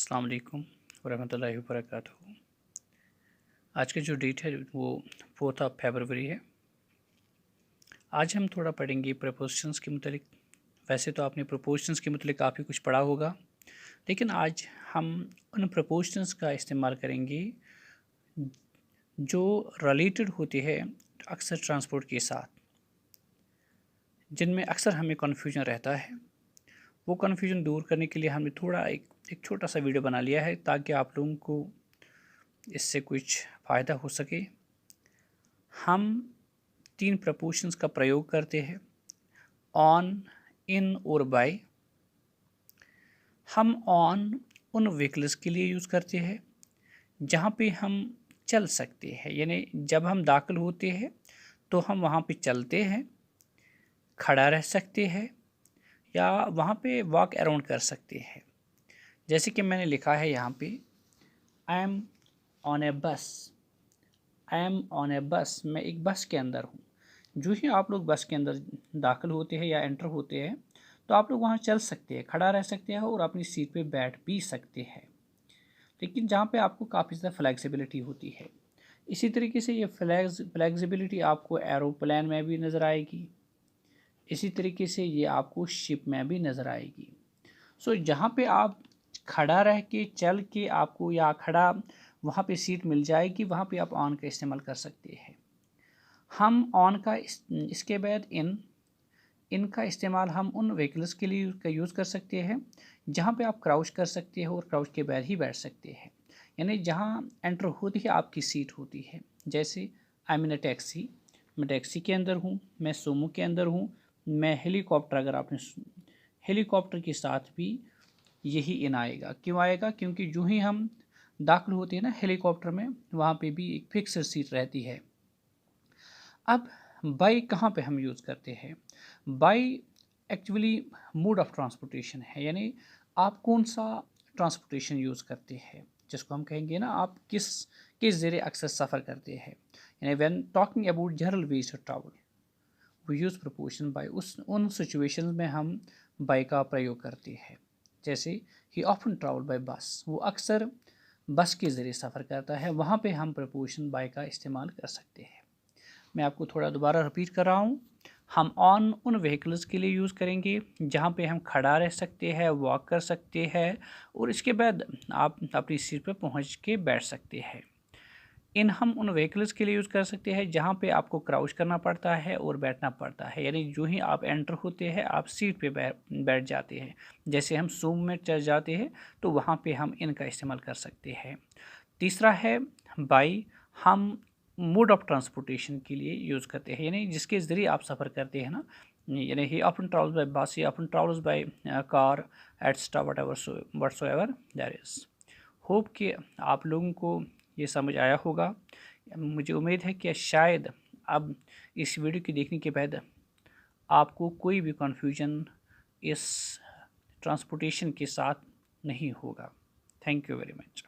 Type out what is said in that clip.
अस्सलाम वालेकुम वरहमतुल्लाहि वबरकातुहू। आज का जो डेट है वो 4 फरवरी है। आज हम थोड़ा पढ़ेंगे प्रपोजिशंस के मुतालिक। वैसे तो आपने प्रपोजिशंस के मुतालिक काफ़ी कुछ पढ़ा होगा, लेकिन आज हम उन प्रपोजिशंस का इस्तेमाल करेंगे जो रिलेटेड होती है अक्सर ट्रांसपोर्ट के साथ, जिनमें अक्सर हमें कन्फ्यूजन रहता है। वो कन्फ्यूजन दूर करने के लिए हमने थोड़ा एक छोटा सा वीडियो बना लिया है ताकि आप लोगों को इससे कुछ फ़ायदा हो सके। हम 3 प्रपोजिशंस का प्रयोग करते हैं, ऑन, इन और बाय। हम ऑन उन व्हीकल्स के लिए यूज़ करते हैं जहाँ पे हम चल सकते हैं, यानी जब हम दाखिल होते हैं तो हम वहाँ पे चलते हैं, खड़ा रह सकते हैं या वहाँ पे वॉक अराउंड कर सकते हैं। जैसे कि मैंने लिखा है यहाँ पे, आई एम ऑन ए बस। आई एम ऑन ए बस, मैं एक बस के अंदर हूँ। जो ही आप लोग बस के अंदर दाखिल होते हैं या एंटर होते हैं तो आप लोग वहाँ चल सकते हैं, खड़ा रह सकते हैं और अपनी सीट पे बैठ भी सकते हैं, लेकिन जहाँ पे आपको काफ़ी ज़्यादा फ्लेक्सिबिलिटी होती है। इसी तरीके से ये फ्लेक्सिबिलिटी आपको एरोप्लेन में भी नज़र आएगी, इसी तरीके से ये आपको शिप में भी नज़र आएगी। सो जहाँ पे आप खड़ा रह के चल के आपको या खड़ा वहाँ पे सीट मिल जाएगी, वहाँ पे आप ऑन का इस्तेमाल कर सकते हैं। हम ऑन का इसके बाद इन का इस्तेमाल हम उन व्हीकल्स के लिए यूज़ कर सकते हैं जहाँ पे आप क्राउच कर सकते हो और क्राउच के बाद ही बैठ सकते हैं, यानी जहाँ एंटर होती है आपकी सीट होती है। जैसे आई मीन अ टैक्सी, मैं टैक्सी के अंदर हूँ, मैं सोमो के अंदर हूँ, मैं हेलीकॉप्टर, अगर आपने हेलीकॉप्टर के साथ भी यही इन आएगा। क्यों आएगा? क्योंकि जो ही हम दाखिल होते हैं ना हेलीकॉप्टर में, वहाँ पे भी एक फिक्स्ड सीट रहती है। अब बाई कहाँ पे हम यूज़ करते हैं? By actually mode of transportation है, यानी आप कौन सा ट्रांसपोर्टेशन यूज़ करते हैं, जिसको हम कहेंगे ना आप किस ज़रिए अक्सर सफ़र करते हैं। यानी when talking about general ways of travel we use preposition by. उन सिचुएशन में हम बाय का प्रयोग करते हैं। जैसे ही ऑफन ट्रैवल बाय बस, वो अक्सर बस के ज़रिए सफ़र करता है, वहाँ पे हम प्रपोजिशन बाय का इस्तेमाल कर सकते हैं। मैं आपको थोड़ा दोबारा रिपीट कर रहा हूँ। हम ऑन उन व्हीकल्स के लिए यूज़ करेंगे जहाँ पे हम खड़ा रह सकते हैं, वॉक कर सकते हैं और इसके बाद आप अपनी सीट पर पहुँच के बैठ सकते हैं। इन हम उन व्हीकल्स के लिए यूज़ कर सकते हैं जहाँ पे आपको क्राउच करना पड़ता है और बैठना पड़ता है, यानी जो ही आप एंटर होते हैं आप सीट पे बैठ जाते हैं। जैसे हम सूम में चढ़ जाते हैं तो वहाँ पे हम इनका इस्तेमाल कर सकते हैं। तीसरा है बाई, हम मोड ऑफ ट्रांसपोर्टेशन के लिए यूज़ करते हैं, यानी जिसके ज़रिए आप सफ़र करते हैं ना, यानी ही ऑफन ट्रैवल्स बाय बस या often travels by car etcetera whatsoever that is. Hope कि आप लोगों को ये समझ आया होगा। मुझे उम्मीद है कि शायद अब इस वीडियो के देखने के बाद आपको कोई भी कन्फ्यूजन इस ट्रांसपोर्टेशन के साथ नहीं होगा। Thank you very much.